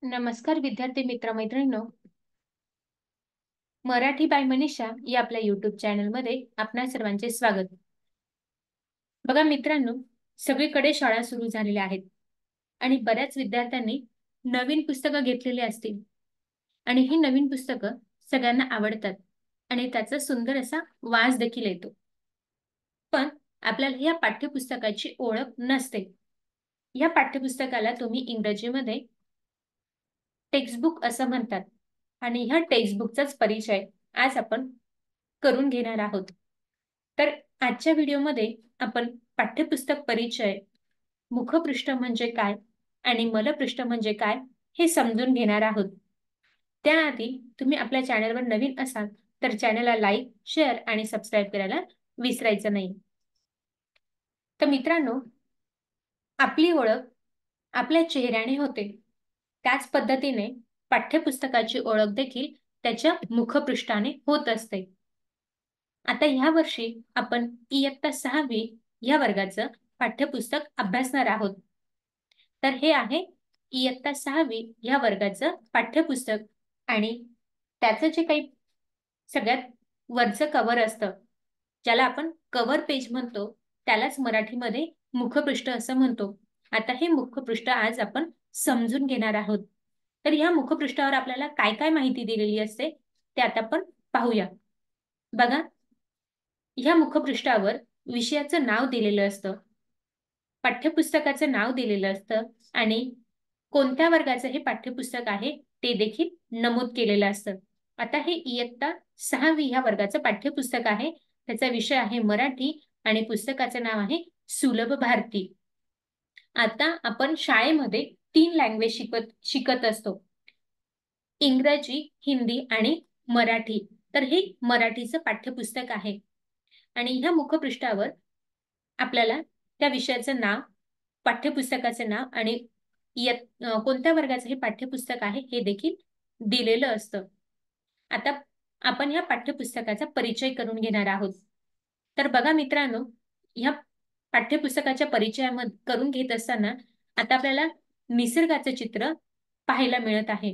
नमस्कार विद्यार्थी मित्र-मैत्रिणींनो. मराठी बाय मनीषा या आपल्या YouTube चॅनलमध्ये आपणा सर्वांचे स्वागत. बघा मित्रांनो, सगळीकडे शाळा सुरू झालेल्या आहेत आणि बऱ्याच विद्यार्थ्यांनी नवीन पुस्तकं घेतलेली असतील आणि ही नवीन पुस्तकं सगळ्यांना आवडतात आणि त्याचा सुंदर असा वास देखील येतो. पण आपल्याला या पाठ्यपुस्तकाची ओळख नसते. या पाठ्यपुस्तकाला तुम्ही इंग्रजीमध्ये टेक्स्टबुक असं म्हणतात आणि ह्या टेक्स्टबुकचाच परिचय आज आपण करून घेणार आहोत. तर आजच्या व्हिडिओमध्ये आपण पाठ्यपुस्तक परिचय, मुखपृष्ठ म्हणजे काय आणि मलपृष्ठ म्हणजे काय हे समजून घेणार आहोत. त्याआधी तुम्ही आपल्या चॅनलवर नवीन असाल तर चॅनलला लाईक, शेअर आणि सबस्क्राईब करायला विसरायचं नाही. तर मित्रांनो, आपली ओळख आपल्या चेहऱ्याने होते. त्याच पद्धतीने पाठ्यपुस्तकाची ओळख देखील त्याच्या मुखपृष्ठाने होत असते. आता ह्या वर्षी आपण इयत्ता 6वी या वर्गाचं पाठ्यपुस्तक अभ्यासणार आहोत. तर हे आहे इयत्ता 6वी या वर्गाचं पाठ्यपुस्तक आणि त्याचं जे काही सगळ्यात वरचं कव्हर असतं, ज्याला आपण कव्हर पेज म्हणतो, त्यालाच मराठीमध्ये मुखपृष्ठ असं म्हणतो. आता हे मुखपृष्ठ आज आपण समजून घेणार आहोत. तर ह्या मुखपृष्ठावर आपल्याला काय काय माहिती दिलेली असते ते आता आपण पाहूया. बघा, ह्या मुखपृष्ठावर विषयाचं नाव दिलेलं असतं, पाठ्यपुस्तकाचं नाव दिलेलं असतं आणि कोणत्या वर्गाचं हे पाठ्यपुस्तक आहे ते देखील नमूद केलेलं असतं. आता हे इयत्ता 6वी ह्या वर्गाचं पाठ्यपुस्तक आहे. त्याचा विषय आहे मराठी आणि पुस्तकाचं नाव आहे सुलभ भारती. आता आपण शाळेमध्ये 3 लँग्वेज शिकत असतो. इंग्रजी, हिंदी आणि मराठी. तर हे मराठीचं पाठ्यपुस्तक आहे आणि ह्या मुखपृष्ठावर आपल्याला त्या विषयाचं नाव, पाठ्यपुस्तकाचं नाव आणि कोणत्या वर्गाचं हे पाठ्यपुस्तक आहे हे देखील दिलेलं असतं. आता आपण ह्या पाठ्यपुस्तकाचा परिचय करून घेणार आहोत. तर बघा मित्रांनो, ह्या पाठ्यपुस्तकाच्या परिचयामध्ये करून घेत असताना आता आपल्याला निसर्गाचं चित्र पाहायला मिळत आहे.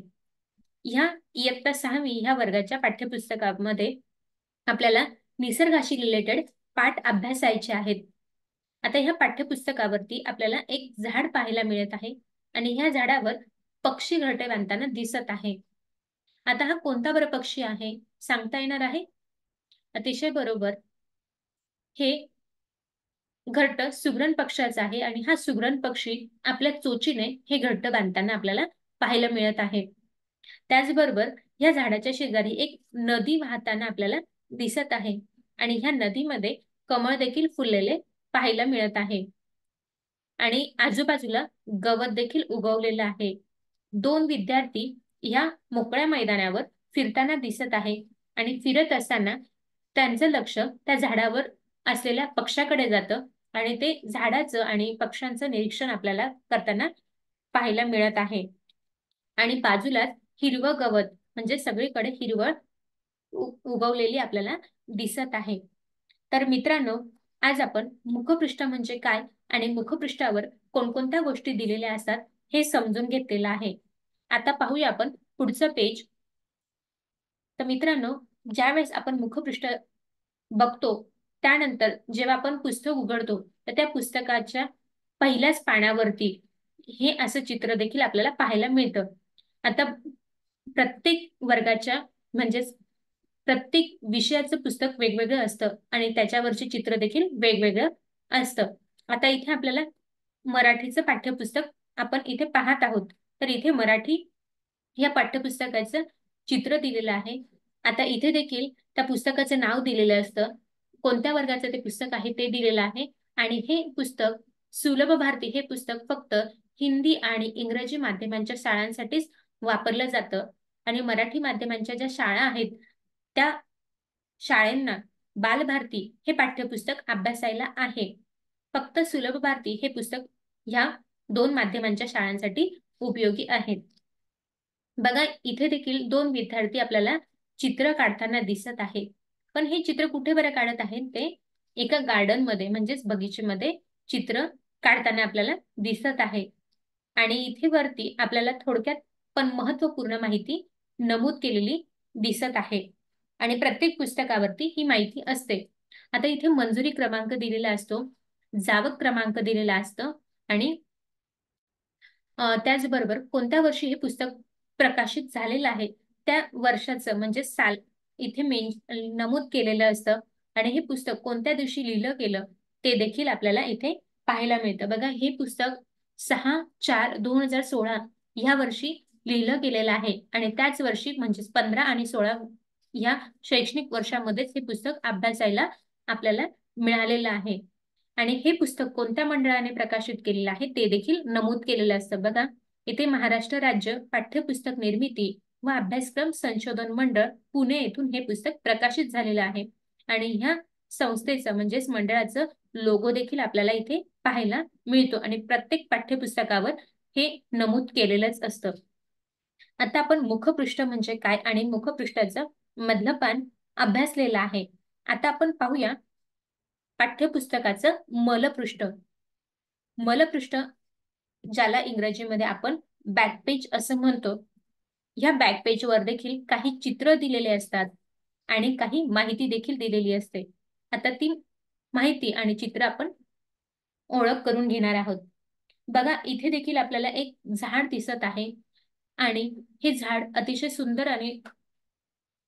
ह्या इयत्ता 6वी ह्या वर्गाच्या पाठ्यपुस्तकामध्ये आपल्याला निसर्गाशी रिलेटेड पाठ अभ्यासायचे आहेत. आता ह्या पाठ्यपुस्तकावरती आपल्याला एक झाड पाहायला मिळत आहे आणि ह्या झाडावर पक्षी घरटे बांधताना दिसत आहे. आता हा कोणता बरं पक्षी आहे सांगता येणार आहे? अतिशय बरोबर, हे घरटं सुगरण पक्षाचं आहे आणि हा सुगरण पक्षी आपल्या चोचीने हे घरटं बांधताना आपल्याला पाहायला मिळत आहे. त्याचबरोबर या झाडाच्या शेजारी एक नदी वाहताना आपल्याला दिसत आहे आणि ह्या नदीमध्ये कमळ देखील फुललेले पाहायला मिळत आहे आणि आजूबाजूला गवत देखील उगवलेलं आहे. 2 विद्यार्थी ह्या मोकळ्या मैदानावर फिरताना दिसत आहे आणि फिरत असताना त्यांचं लक्ष त्या झाडावर असलेल्या पक्ष्याकडे जातं आणि ते झाडाचं आणि पक्ष्यांचं निरीक्षण आपल्याला करताना पाहायला मिळत आहे आणि बाजूलाच हिरवं गवत म्हणजे सगळीकडे हिरवळ उगवलेली आपल्याला दिसत आहे. तर मित्रांनो, आज आपण मुखपृष्ठ म्हणजे काय आणि मुखपृष्ठावर कोणकोणत्या गोष्टी दिलेल्या असतात हे समजून घेतलेलं आहे. आता पाहूया आपण पुढचं पेज. तर मित्रांनो, ज्यावेळेस आपण मुखपृष्ठ बघतो त्यानंतर जेव्हा आपण पुस्तक उघडतो तर त्या पुस्तकाच्या पहिल्याच पानावरती हे असं चित्र देखील आपल्याला पाहायला मिळतं. आता प्रत्येक वर्गाच्या म्हणजेच प्रत्येक विषयाचं पुस्तक वेगवेगळं असतं आणि त्याच्यावरचे चित्र देखील वेगवेगळं असतं. आता इथे आपल्याला मराठीचं पाठ्यपुस्तक आपण इथे पाहत आहोत. तर इथे मराठी या पाठ्यपुस्तकाचं चित्र दिलेलं आहे. आता इथे देखील त्या पुस्तकाचं नाव दिलेलं असतं, कोणत्या वर्गाचं ते पुस्तक आहे ते दिलेलं आहे आणि हे पुस्तक सुलभ भारती हे पुस्तक फक्त हिंदी आणि इंग्रजी माध्यमांच्या शाळांसाठीच वापरलं जातं आणि मराठी माध्यमांच्या ज्या शाळा आहेत त्या शाळांना बालभारती हे पाठ्यपुस्तक अभ्यासायला आहे. फक्त सुलभ भारती हे पुस्तक ह्या 2 माध्यमांच्या शाळांसाठी उपयोगी आहेत. बघा, इथे देखील 2 विद्यार्थी आपल्याला चित्र काढताना दिसत आहेत. पण हे चित्र कुठे बरं काढत आहेत? ते एका गार्डनमध्ये म्हणजेच बगीचेमध्ये चित्र काढताना आपल्याला दिसत आहे आणि इथे वरती आपल्याला थोडक्यात पण महत्वपूर्ण माहिती नमूद केलेली दिसत आहे आणि प्रत्येक पुस्तकावरती ही माहिती असते. आता इथे मंजुरी क्रमांक दिलेला असतो, जावक क्रमांक दिलेला असतो आणि त्याचबरोबर कोणत्या वर्षी हे पुस्तक प्रकाशित झालेलं आहे त्या वर्षाचं म्हणजे साल इथे नमूद केलेलं असतं आणि हे पुस्तक कोणत्या दिवशी लिहिलं गेलं ते देखील आपल्याला इथे पाहायला मिळतं. बघा, हे पुस्तक 6/4/2016 ह्या वर्षी लिहिलं गेलेलं आहे आणि त्याच वर्षी म्हणजेच 15 आणि 16 ह्या शैक्षणिक वर्षामध्येच हे पुस्तक अभ्यासायला आपल्याला मिळालेलं आहे. आणि हे पुस्तक कोणत्या मंडळाने प्रकाशित केलेलं आहे ते देखील नमूद केलेलं असतं. बघा, इथे महाराष्ट्र राज्य पाठ्यपुस्तक निर्मिती व अभ्यासक्रम संशोधन मंडळ पुणे येथून हे पुस्तक प्रकाशित झालेलं आहे आणि ह्या संस्थेचं म्हणजेच मंडळाचं लोगो देखील आपल्याला इथे पाहायला मिळतो आणि प्रत्येक पाठ्यपुस्तकावर हे नमूद केलेलंच असतं. आता आपण मुखपृष्ठ म्हणजे काय आणि मुखपृष्ठाचं मधलं पान अभ्यासलेलं आहे. आता आपण पाहूया पाठ्यपुस्तकाचं मलपृष्ठ. मलपृष्ठ ज्याला इंग्रजीमध्ये आपण बॅकपेज असं म्हणतो. ह्या बॅकपेजवर देखील काही चित्र दिलेले असतात आणि काही माहिती देखील दिलेली असते. आता ती माहिती आणि चित्र आपण ओळख करून घेणार आहोत. बघा, इथे देखील आपल्याला एक झाड दिसत आहे आणि हे झाड अतिशय सुंदर आणि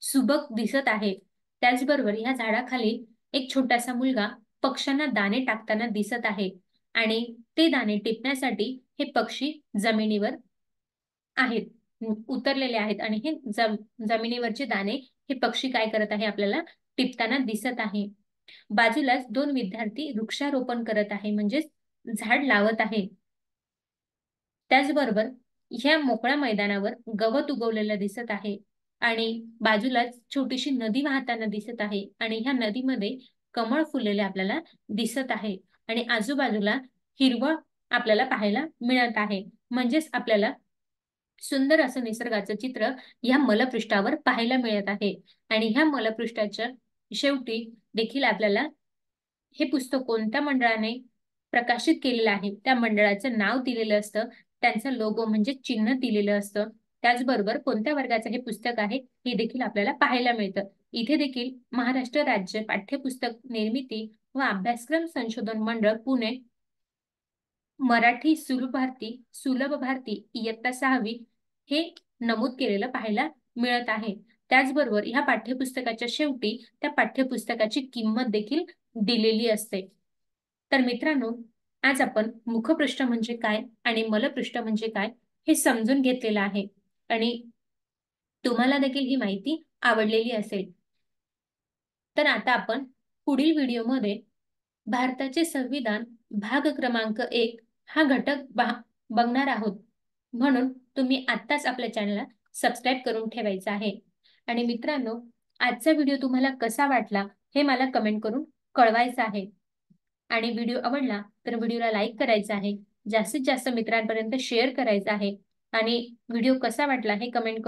सुबक दिसत आहे. त्याचबरोबर या झाडाखाली एक छोटासा मुलगा पक्ष्यांना दाणे टाकताना दिसत आहे आणि ते दाणे टिपण्यासाठी हे पक्षी जमिनीवर आहेत, उतरलेले आहेत आणि हे जमिनीवरचे दाणे हे पक्षी काय करत आहे आपल्याला टिपताना दिसत आहे. बाजूलाच 2 विद्यार्थी वृक्षारोपण करत आहे म्हणजेच झाड लावत आहे. त्याचबरोबर ह्या मोकळ्या मैदानावर गवत उगवलेलं दिसत आहे आणि बाजूलाच छोटीशी नदी वाहताना दिसत आहे आणि ह्या नदीमध्ये कमळ फुललेले आपल्याला दिसत आहे आणि आजूबाजूला हिरवळ आपल्याला पाहायला मिळत आहे. म्हणजेच आपल्याला सुंदर असं निसर्गाचं चित्र ह्या मलपृष्ठावर पाहायला मिळत आहे आणि ह्या मलपृष्ठाच्या शेवटी देखील आपल्याला हे पुस्तक कोणत्या मंडळाने प्रकाशित केलेलं आहे त्या मंडळाचं नाव दिलेलं असतं, त्यांचं लोगो म्हणजे चिन्ह दिलेलं असतं. त्याचबरोबर कोणत्या वर्गाचं हे पुस्तक आहे हे देखील आपल्याला पाहायला मिळतं. इथे देखील महाराष्ट्र राज्य पाठ्यपुस्तक निर्मिती व अभ्यासक्रम संशोधन मंडळ पुणे मराठी सुलभ भारती इयत्ता 6वी हे नमूद केलेलं पाहायला मिळत आहे. त्याचबरोबर ह्या पाठ्यपुस्तकाच्या शेवटी त्या पाठ्यपुस्तकाची किंमत देखील दिलेली असते. तर मित्रांनो, आज आपण मुखपृष्ठ म्हणजे काय आणि मलपृष्ठ म्हणजे काय हे समजून घेतलेलं आहे आणि तुम्हाला देखील ही माहिती आवडलेली असेल. तर आता आपण पुढील व्हिडिओमध्ये भारताचे संविधान भाग क्रमांक 1 हा घटक बघणार आहोत. म्हणून तुम्ही आत्ताच आपल्या चॅनलला सबस्क्राईब करून ठेवायचं आहे. आणि मित्रांनो, आजचा व्हिडिओ तुम्हाला कसा वाटला हे मला कमेंट करून कळवायचं आहे. आणि व्हिडिओ आवडला तर व्हिडिओला लाईक करायचं आहे, जास्तीत जास्त मित्रांपर्यंत शेअर करायचं आहे आणि व्हिडिओ कसा वाटला हे कमेंट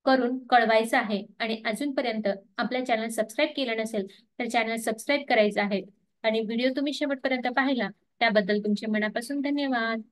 करून कळवायचं आहे. आणि अजूनपर्यंत आपल्या चॅनल सबस्क्राईब केलं नसेल तर चॅनल सबस्क्राईब करायचं आहे. आणि व्हिडिओ तुम्ही शेवटपर्यंत पाहिला त्याबद्दल तुमचे मनापासून धन्यवाद.